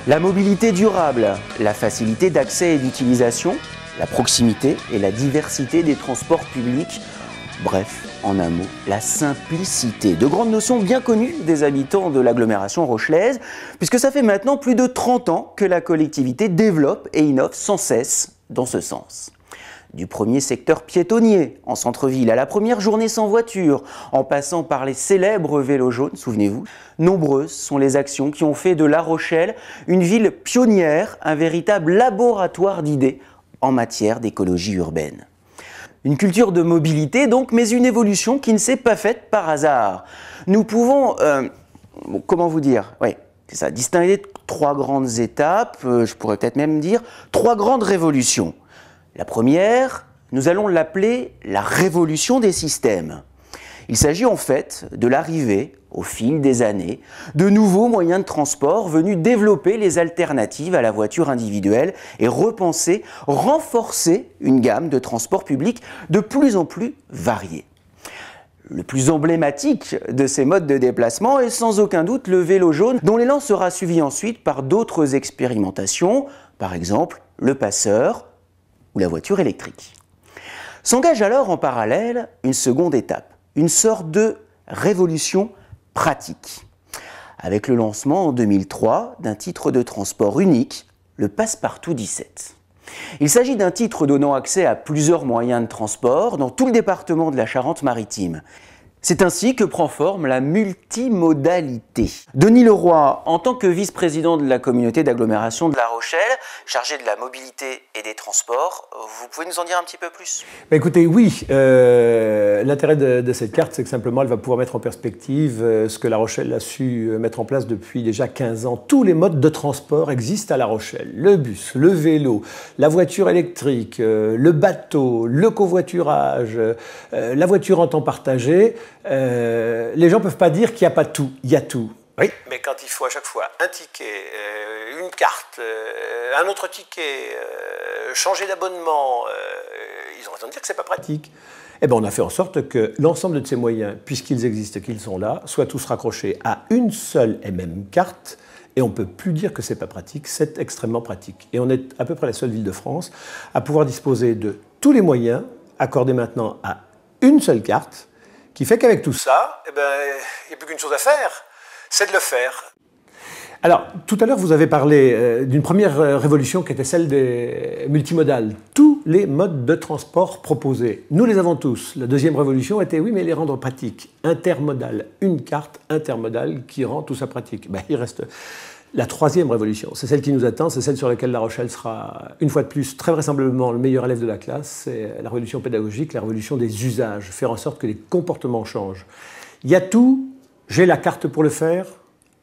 La mobilité durable, la facilité d'accès et d'utilisation, la proximité et la diversité des transports publics. Bref, en un mot, la simplicité. De grandes notions bien connues des habitants de l'agglomération rochelaise, puisque ça fait maintenant plus de 30 ans que la collectivité développe et innove sans cesse dans ce sens. Du premier secteur piétonnier en centre-ville à la première journée sans voiture, en passant par les célèbres vélos jaunes, souvenez-vous, nombreuses sont les actions qui ont fait de La Rochelle une ville pionnière, un véritable laboratoire d'idées en matière d'écologie urbaine. Une culture de mobilité donc, mais une évolution qui ne s'est pas faite par hasard. Nous pouvons, comment vous dire, oui, c'est ça, distinguer trois grandes étapes, je pourrais peut-être même dire trois grandes révolutions. La première, nous allons l'appeler la révolution des systèmes. Il s'agit en fait de l'arrivée, au fil des années, de nouveaux moyens de transport venus développer les alternatives à la voiture individuelle et repenser, renforcer une gamme de transports publics de plus en plus variés. Le plus emblématique de ces modes de déplacement est sans aucun doute le vélo jaune, dont l'élan sera suivi ensuite par d'autres expérimentations, par exemple le passeur ou la voiture électrique. S'engage alors en parallèle une seconde étape, une sorte de révolution pratique, avec le lancement en 2003 d'un titre de transport unique, le Passepartout 17. Il s'agit d'un titre donnant accès à plusieurs moyens de transport dans tout le département de la Charente-Maritime. C'est ainsi que prend forme la multimodalité. Denis Leroy, en tant que vice-président de la communauté d'agglomération de La Rochelle, chargé de la mobilité et des transports, vous pouvez nous en dire un petit peu plus? Écoutez, oui, l'intérêt de cette carte, c'est que simplement elle va pouvoir mettre en perspective ce que La Rochelle a su mettre en place depuis déjà 15 ans. Tous les modes de transport existent à La Rochelle. Le bus, le vélo, la voiture électrique, le bateau, le covoiturage, la voiture en temps partagé. Les gens ne peuvent pas dire qu'il n'y a pas tout. Il y a tout. Oui, mais quand il faut à chaque fois un ticket, une carte, un autre ticket, changer d'abonnement, ils ont raison de dire que ce n'est pas pratique. Eh bien, on a fait en sorte que l'ensemble de ces moyens, puisqu'ils existent, qu'ils sont là, soient tous raccrochés à une seule et même carte. Et on ne peut plus dire que ce n'est pas pratique, c'est extrêmement pratique. Et on est à peu près la seule ville de France à pouvoir disposer de tous les moyens accordés maintenant à une seule carte, qui fait qu'avec tout ça, il n'y a plus qu'une chose à faire, c'est de le faire. Alors, tout à l'heure, vous avez parlé d'une première révolution qui était celle des multimodales. Tous les modes de transport proposés, nous les avons tous. La deuxième révolution était, oui, mais les rendre pratiques. Intermodal, une carte intermodale qui rend tout ça pratique. Il reste la troisième révolution, c'est celle qui nous attend, c'est celle sur laquelle La Rochelle sera, une fois de plus, très vraisemblablement le meilleur élève de la classe. C'est la révolution pédagogique, la révolution des usages, faire en sorte que les comportements changent. Il y a tout, j'ai la carte pour le faire,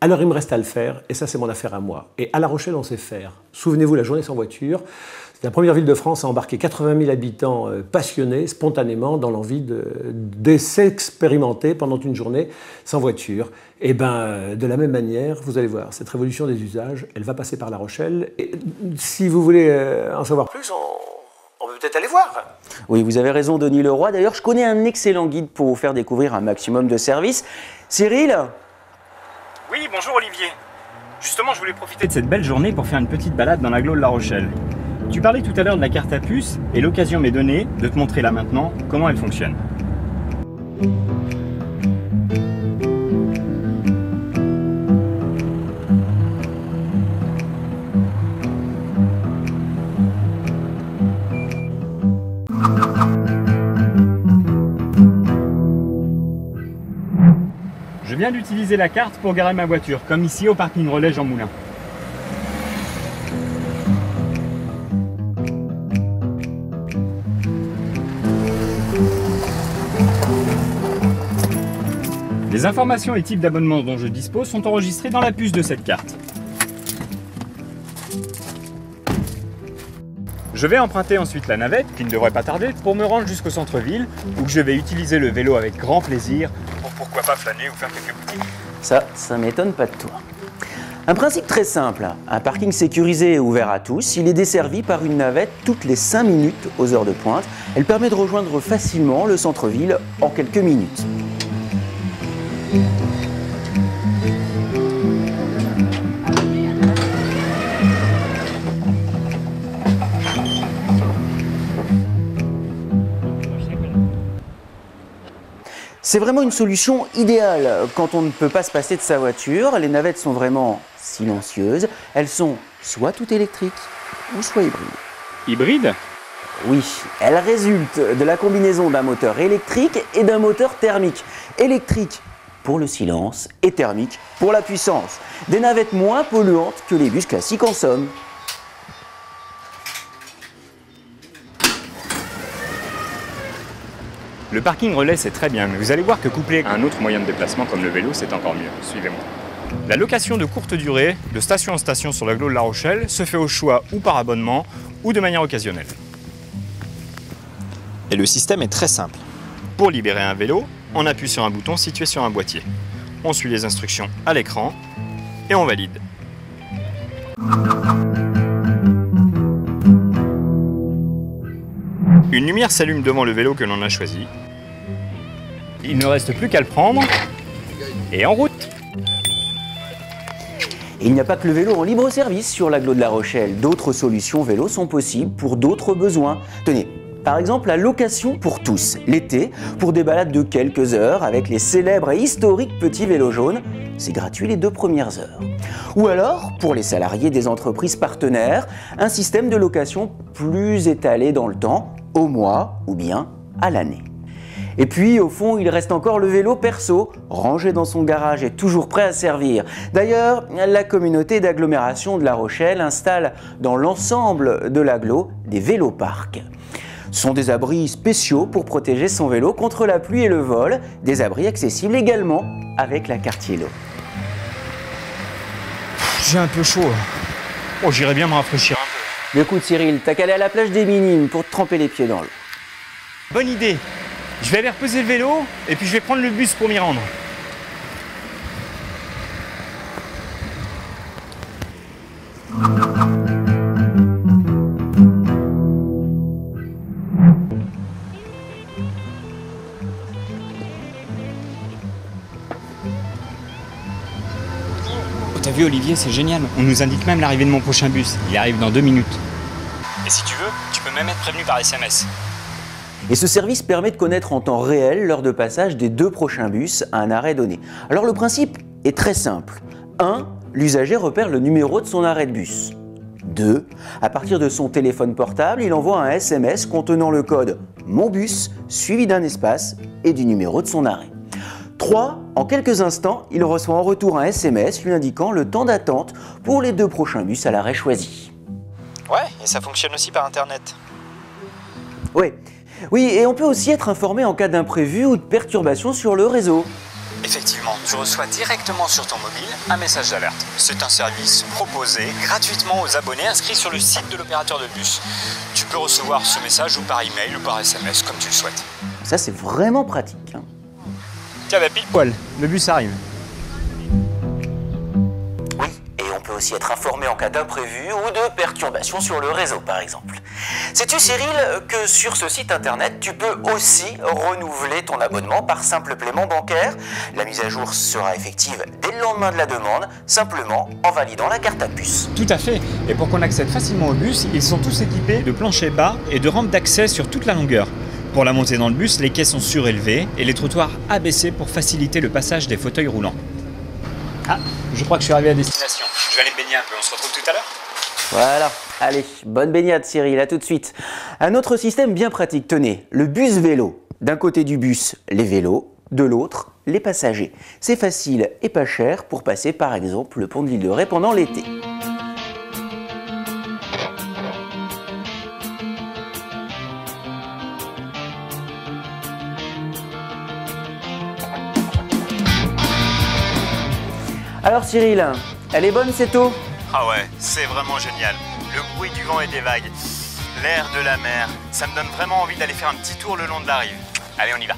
alors il me reste à le faire, et ça c'est mon affaire à moi. Et à La Rochelle, on sait faire. Souvenez-vous, la journée sans voiture, c'est la première ville de France à embarquer 80 000 habitants passionnés, spontanément, dans l'envie de s'expérimenter pendant une journée sans voiture. Et de la même manière, vous allez voir, cette révolution des usages, elle va passer par La Rochelle. Et si vous voulez en savoir plus, on peut peut-être aller voir. Oui, vous avez raison, Denis Leroy. D'ailleurs, je connais un excellent guide pour vous faire découvrir un maximum de services. Cyril? Oui, bonjour Olivier. Justement, je voulais profiter de cette belle journée pour faire une petite balade dans l'agglo de La Rochelle. Tu parlais tout à l'heure de la carte à puce, et l'occasion m'est donnée de te montrer là maintenant comment elle fonctionne. Je viens d'utiliser la carte pour garer ma voiture, comme ici au parking relais Jean Moulin. Les informations et types d'abonnements dont je dispose sont enregistrés dans la puce de cette carte. Je vais emprunter ensuite la navette, qui ne devrait pas tarder, pour me rendre jusqu'au centre-ville, où je vais utiliser le vélo avec grand plaisir, pour pourquoi pas flâner ou faire quelques boutiques. Ça m'étonne pas de toi. Un principe très simple, un parking sécurisé et ouvert à tous, il est desservi par une navette toutes les 5 minutes aux heures de pointe. Elle permet de rejoindre facilement le centre-ville en quelques minutes. C'est vraiment une solution idéale quand on ne peut pas se passer de sa voiture. Les navettes sont vraiment silencieuses. Elles sont soit toutes électriques ou soit hybrides. Hybride? Oui, elles résultent de la combinaison d'un moteur électrique et d'un moteur thermique. Électrique pour le silence et thermique pour la puissance. Des navettes moins polluantes que les bus classiques en somme. Le parking relais, c'est très bien, mais vous allez voir que couplé à un autre moyen de déplacement comme le vélo, c'est encore mieux. Suivez-moi. La location de courte durée, de station en station sur l'agglo de La Rochelle, se fait au choix ou par abonnement ou de manière occasionnelle. Et le système est très simple. Pour libérer un vélo, on appuie sur un bouton situé sur un boîtier. On suit les instructions à l'écran et on valide. Une lumière s'allume devant le vélo que l'on a choisi. Il ne reste plus qu'à le prendre et en route. Et il n'y a pas que le vélo en libre service sur l'agglo de La Rochelle. D'autres solutions vélo sont possibles pour d'autres besoins. Tenez, par exemple la location pour tous, l'été, pour des balades de quelques heures avec les célèbres et historiques petits vélos jaunes. C'est gratuit les 2 premières heures. Ou alors, pour les salariés des entreprises partenaires, un système de location plus étalé dans le temps, au mois ou bien à l'année. Et puis, au fond, il reste encore le vélo perso, rangé dans son garage et toujours prêt à servir. D'ailleurs, la communauté d'agglomération de La Rochelle installe dans l'ensemble de l'agglo des véloparcs. Ce sont des abris spéciaux pour protéger son vélo contre la pluie et le vol, des abris accessibles également avec la carte Yellow. J'ai un peu chaud. Oh, j'irais bien me rafraîchir un peu. Écoute Cyril, t'as qu'à aller à la plage des Minimes pour te tremper les pieds dans l'eau. Bonne idée. Je vais aller reposer le vélo et puis je vais prendre le bus pour m'y rendre. T'as vu Olivier, c'est génial. On nous indique même l'arrivée de mon prochain bus. Il arrive dans 2 minutes. Et si tu veux, tu peux même être prévenu par SMS. Et ce service permet de connaître en temps réel l'heure de passage des 2 prochains bus à un arrêt donné. Alors le principe est très simple. 1. L'usager repère le numéro de son arrêt de bus. 2. À partir de son téléphone portable, il envoie un SMS contenant le code « Mon bus » suivi d'un espace et du numéro de son arrêt. 3. En quelques instants, il reçoit en retour un SMS lui indiquant le temps d'attente pour les 2 prochains bus à l'arrêt choisi. Ouais, et ça fonctionne aussi par Internet. Oui, et on peut aussi être informé en cas d'imprévu ou de perturbation sur le réseau. Effectivement, tu reçois directement sur ton mobile un message d'alerte. C'est un service proposé gratuitement aux abonnés inscrits sur le site de l'opérateur de bus. Tu peux recevoir ce message ou par email ou par SMS, comme tu le souhaites. Ça, c'est vraiment pratique. Tiens, bah pile poil, le bus arrive. Oui, et on peut aussi être informé en cas d'imprévu ou de perturbation sur le réseau, par exemple. Sais-tu, Cyril, que sur ce site internet, tu peux aussi renouveler ton abonnement par simple paiement bancaire? La mise à jour sera effective dès le lendemain de la demande, simplement en validant la carte à puce. Tout à fait, et pour qu'on accède facilement au bus, ils sont tous équipés de planchers bas et de rampes d'accès sur toute la longueur. Pour la montée dans le bus, les quais sont surélevés et les trottoirs abaissés pour faciliter le passage des fauteuils roulants. Ah, je crois que je suis arrivé à destination. Je vais aller me baigner un peu, on se retrouve tout à l'heure? Voilà, allez, bonne baignade Cyril, à tout de suite. Un autre système bien pratique, tenez, le bus vélo. D'un côté du bus, les vélos, de l'autre, les passagers. C'est facile et pas cher pour passer par exemple le pont de l'île de Ré pendant l'été. Alors Cyril, elle est bonne cette eau? Ah ouais, c'est vraiment génial. Le bruit du vent et des vagues, l'air de la mer, ça me donne vraiment envie d'aller faire un petit tour le long de la rive. Allez, on y va.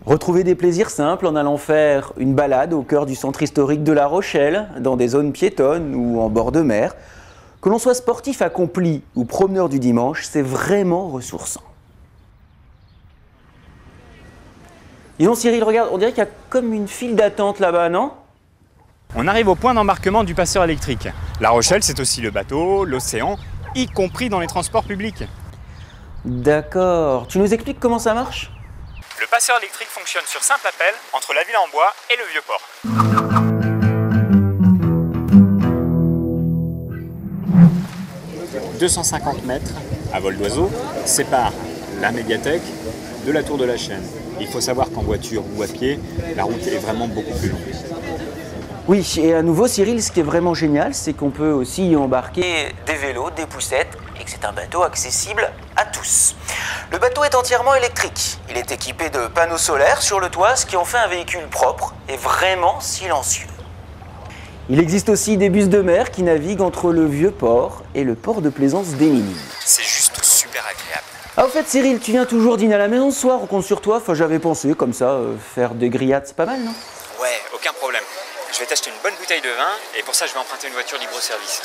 Retrouvez des plaisirs simples en allant faire une balade au cœur du centre historique de La Rochelle, dans des zones piétonnes ou en bord de mer. Que l'on soit sportif accompli ou promeneur du dimanche, c'est vraiment ressourçant. Dis donc Cyril, regarde, on dirait qu'il y a comme une file d'attente là-bas, non? On arrive au point d'embarquement du passeur électrique. La Rochelle, c'est aussi le bateau, l'océan y compris dans les transports publics. D'accord. Tu nous expliques comment ça marche? Le passeur électrique fonctionne sur simple appel entre la ville en bois et le Vieux-Port. 250 mètres à vol d'oiseau séparent la médiathèque de la tour de la Chaîne. Il faut savoir qu'en voiture ou à pied, la route est vraiment beaucoup plus longue. Oui, et à nouveau, Cyril, ce qui est vraiment génial, c'est qu'on peut aussi y embarquer des vélos, des poussettes, et que c'est un bateau accessible à tous. Le bateau est entièrement électrique. Il est équipé de panneaux solaires sur le toit, ce qui en fait un véhicule propre et vraiment silencieux. Il existe aussi des bus de mer qui naviguent entre le Vieux-Port et le port de plaisance d'Émilly. C'est juste super agréable. Ah, au fait, Cyril, tu viens toujours dîner à la maison ce soir, on compte sur toi. Enfin, j'avais pensé, comme ça, faire des grillades, c'est pas mal, non? Ouais, aucun problème. Je vais t'acheter une bonne bouteille de vin et pour ça, je vais emprunter une voiture libre-service.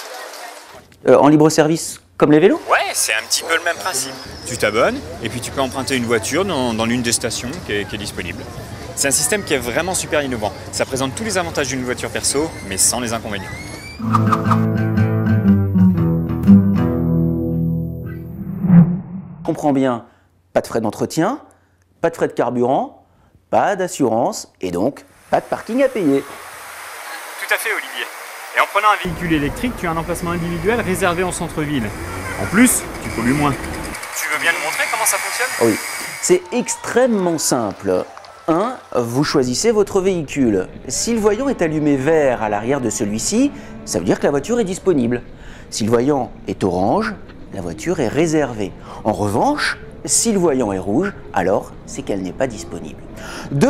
En libre-service, comme les vélos? Ouais, c'est un petit peu le même principe. Tu t'abonnes et puis tu peux emprunter une voiture dans l'une des stations qui est disponible. C'est un système qui est vraiment super innovant. Ça présente tous les avantages d'une voiture perso, mais sans les inconvénients. Je comprends bien, pas de frais d'entretien, pas de frais de carburant, pas d'assurance et donc pas de parking à payer. Tout à fait, Olivier. Et en prenant un véhicule électrique, tu as un emplacement individuel réservé en centre-ville. En plus, tu pollues moins. Tu veux bien nous montrer comment ça fonctionne? Oui, c'est extrêmement simple. 1. Vous choisissez votre véhicule. Si le voyant est allumé vert à l'arrière de celui-ci, ça veut dire que la voiture est disponible. Si le voyant est orange, la voiture est réservée. En revanche, si le voyant est rouge, alors c'est qu'elle n'est pas disponible. 2.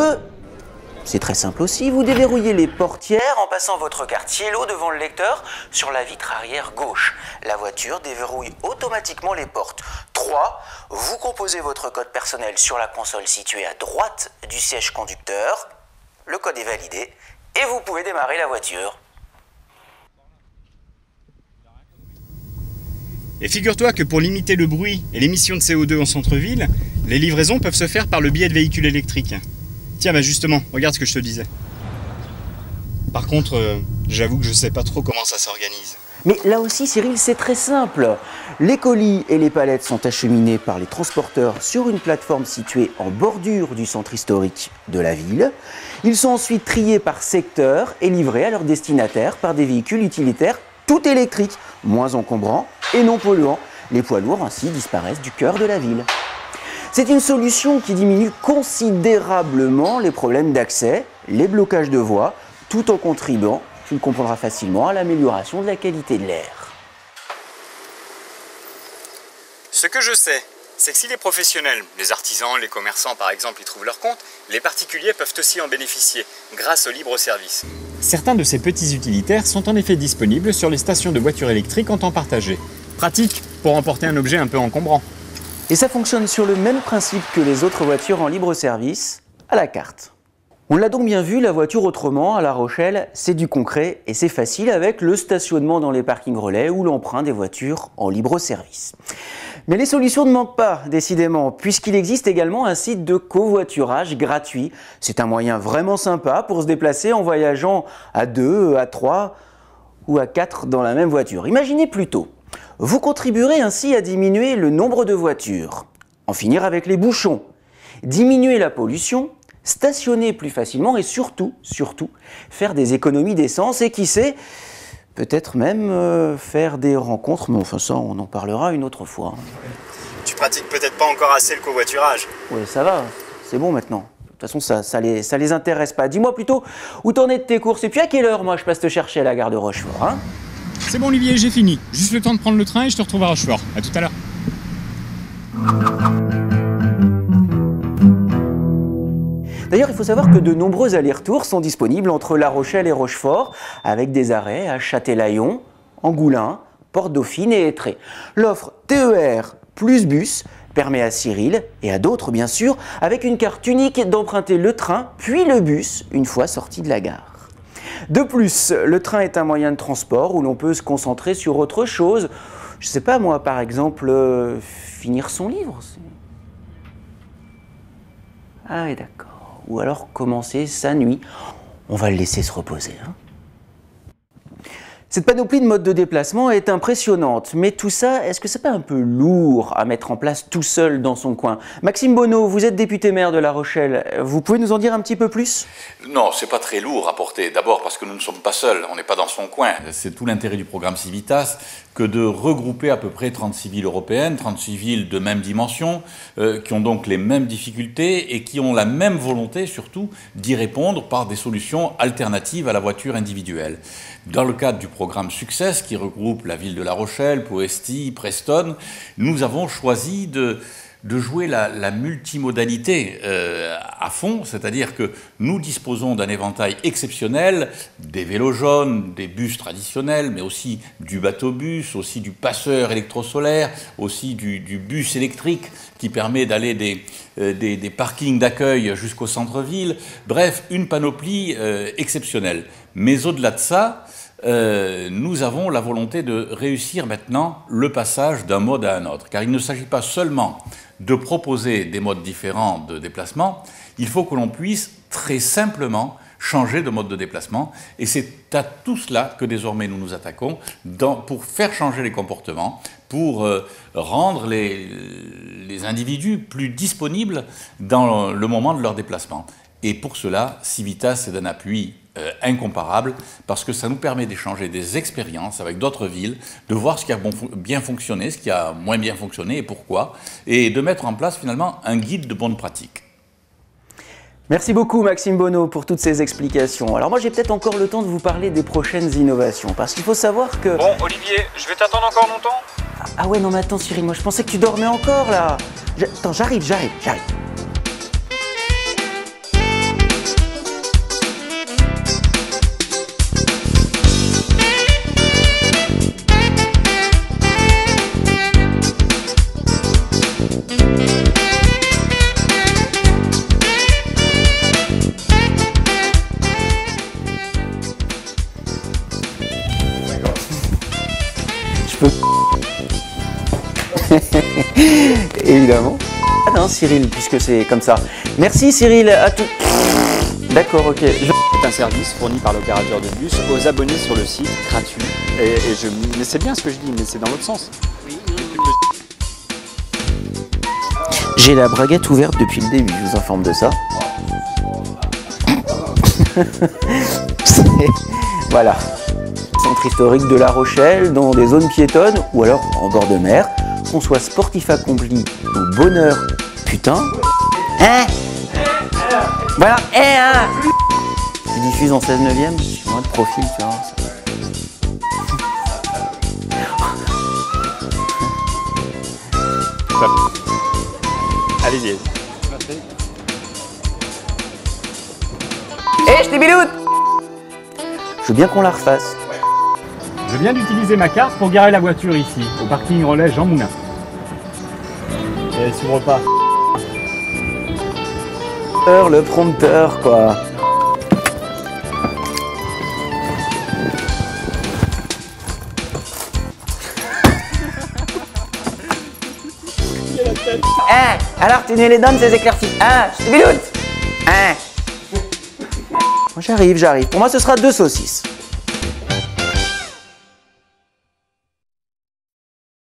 C'est très simple aussi, vous déverrouillez les portières en passant votre carte Cielo devant le lecteur sur la vitre arrière gauche. La voiture déverrouille automatiquement les portes. 3. Vous composez votre code personnel sur la console située à droite du siège conducteur. Le code est validé et vous pouvez démarrer la voiture. Et figure-toi que pour limiter le bruit et l'émission de CO2 en centre-ville, les livraisons peuvent se faire par le biais de véhicules électriques. Tiens, bah justement, regarde ce que je te disais. Par contre, j'avoue que je sais pas trop comment ça s'organise. Mais là aussi, Cyril, c'est très simple. Les colis et les palettes sont acheminés par les transporteurs sur une plateforme située en bordure du centre historique de la ville. Ils sont ensuite triés par secteur et livrés à leur destinataire par des véhicules utilitaires tout électriques, moins encombrants et non polluants. Les poids lourds ainsi disparaissent du cœur de la ville. C'est une solution qui diminue considérablement les problèmes d'accès, les blocages de voies, tout en contribuant, tu le comprendras facilement, à l'amélioration de la qualité de l'air. Ce que je sais, c'est que si les professionnels, les artisans, les commerçants par exemple, y trouvent leur compte, les particuliers peuvent aussi en bénéficier grâce au libre-service. Certains de ces petits utilitaires sont en effet disponibles sur les stations de voitures électriques en temps partagé. Pratique pour emporter un objet un peu encombrant. Et ça fonctionne sur le même principe que les autres voitures en libre-service, à la carte. On l'a donc bien vu, la voiture autrement, à La Rochelle, c'est du concret et c'est facile avec le stationnement dans les parkings relais ou l'emprunt des voitures en libre-service. Mais les solutions ne manquent pas, décidément, puisqu'il existe également un site de covoiturage gratuit. C'est un moyen vraiment sympa pour se déplacer en voyageant à 2, à 3 ou à 4 dans la même voiture. Imaginez plutôt. Vous contribuerez ainsi à diminuer le nombre de voitures, en finir avec les bouchons, diminuer la pollution, stationner plus facilement et surtout, faire des économies d'essence et qui sait, peut-être même faire des rencontres, mais enfin ça on en parlera une autre fois. Tu pratiques peut-être pas encore assez le covoiturage. Oui, ça va, c'est bon maintenant. De toute façon, ça les intéresse pas. Dis-moi plutôt où t'en es de tes courses et puis à quelle heure moi je passe te chercher à la gare de Rochefort, hein? C'est bon Olivier, j'ai fini. Juste le temps de prendre le train et je te retrouve à Rochefort. À tout à l'heure. D'ailleurs, il faut savoir que de nombreux allers-retours sont disponibles entre La Rochelle et Rochefort, avec des arrêts à Châtelaillon, Angoulins, Porte-Dauphine et Étré. L'offre TER plus bus permet à Cyril, et à d'autres bien sûr, avec une carte unique d'emprunter le train puis le bus une fois sorti de la gare. De plus, le train est un moyen de transport où l'on peut se concentrer sur autre chose. Je sais pas moi, par exemple, finir son livre. Ah oui, d'accord. Ou alors commencer sa nuit. On va le laisser se reposer. Hein. Cette panoplie de modes de déplacement est impressionnante, mais tout ça, est-ce que c'est pas un peu lourd à mettre en place tout seul dans son coin? Maxime Bonneau, vous êtes député maire de La Rochelle, vous pouvez nous en dire un petit peu plus? Non, c'est pas très lourd à porter. D'abord parce que nous ne sommes pas seuls, on n'est pas dans son coin. C'est tout l'intérêt du programme Civitas que de regrouper à peu près 36 villes européennes, 36 villes de même dimension, qui ont donc les mêmes difficultés et qui ont la même volonté surtout d'y répondre par des solutions alternatives à la voiture individuelle. Dans le cadre du programme Success, qui regroupe la ville de La Rochelle, Poesty, Preston, nous avons choisi de jouer la multimodalité à fond, c'est-à-dire que nous disposons d'un éventail exceptionnel, des vélos jaunes, des bus traditionnels, mais aussi du bateau-bus, aussi du passeur électrosolaire, aussi du bus électrique qui permet d'aller des parkings d'accueil jusqu'au centre-ville. Bref, une panoplie exceptionnelle. Mais au-delà de ça, nous avons la volonté de réussir maintenant le passage d'un mode à un autre. Car il ne s'agit pas seulement de proposer des modes différents de déplacement, il faut que l'on puisse très simplement changer de mode de déplacement. Et c'est à tout cela que désormais nous nous attaquons pour faire changer les comportements, pour rendre les individus plus disponibles dans le moment de leur déplacement. Et pour cela, Civitas est d'un appui incomparable, parce que ça nous permet d'échanger des expériences avec d'autres villes, de voir ce qui a bien fonctionné, ce qui a moins bien fonctionné et pourquoi, et de mettre en place finalement un guide de bonne pratique. Merci beaucoup Maxime Bonneau pour toutes ces explications. Alors moi j'ai peut-être encore le temps de vous parler des prochaines innovations, parce qu'il faut savoir que... Bon Olivier, je vais t'attendre encore longtemps? Ah ouais non mais attends Cyril, moi je pensais que tu dormais encore là. Attends, j'arrive. Évidemment. Ah non, Cyril, puisque c'est comme ça. Merci Cyril, à tout. D'accord, ok. C'est un service fourni par l'opérateur de bus aux abonnés sur le site, gratuit. Mais c'est bien ce que je dis, mais c'est dans l'autre sens. J'ai la braguette ouverte depuis le début, je vous informe de ça. Voilà. Centre historique de La Rochelle, dans des zones piétonnes ou alors en bord de mer. Qu'on soit sportif accompli ou bonheur, putain. Hein? Voilà, hein? Tu diffuses en 16/9, sur moins de profil, tu vois. Allez-y. Hé, je t'ai biloute! Je veux bien qu'on la refasse. Je viens d'utiliser ma carte pour garer la voiture ici, au parking relais Jean Moulin. Et elle s'ouvre pas. Le prompteur, quoi. Hein? Alors tu nous les donnes ces éclaircies? Hein? Je te biloute? Hein? J'arrive. Pour moi ce sera 2 saucisses.